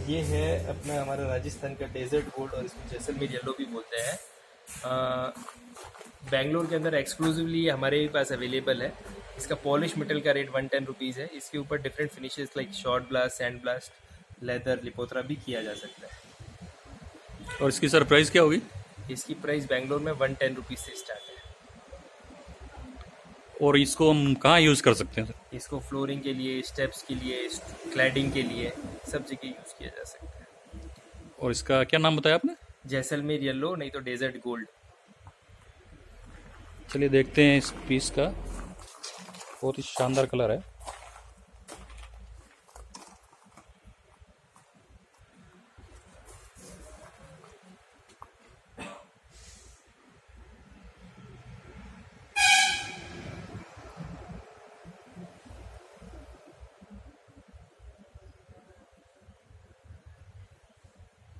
ये है अपना हमारा राजस्थान का डेजर्ट गोल्ड, और इसमें जैसलमेर येलो भी बोलते हैं। बेंगलोर के अंदर एक्सक्लूसिवली हमारे ही पास अवेलेबल है। इसका पॉलिश मेटल का रेट 110 रुपीज़ है। इसके ऊपर different finishes like shot blast, sand blast, leather, लिपोत्रा भी किया जा सकता है। और इसकी सर प्राइस क्या होगी? इसकी प्राइस बेंगलोर में 110 रुपीज़ से स्टार्ट है। और इसको हम कहाँ यूज़ कर सकते हैं सर? इसको फ्लोरिंग के लिए, स्टेप्स के लिए, क्लैडिंग के लिए, सब जगह यूज़ किया जा सकता है। और इसका क्या नाम बताया आपने? जैसलमेर येलो, नहीं तो डेजर्ट गोल्ड। चलिए देखते हैं इस पीस का, बहुत ही शानदार कलर है।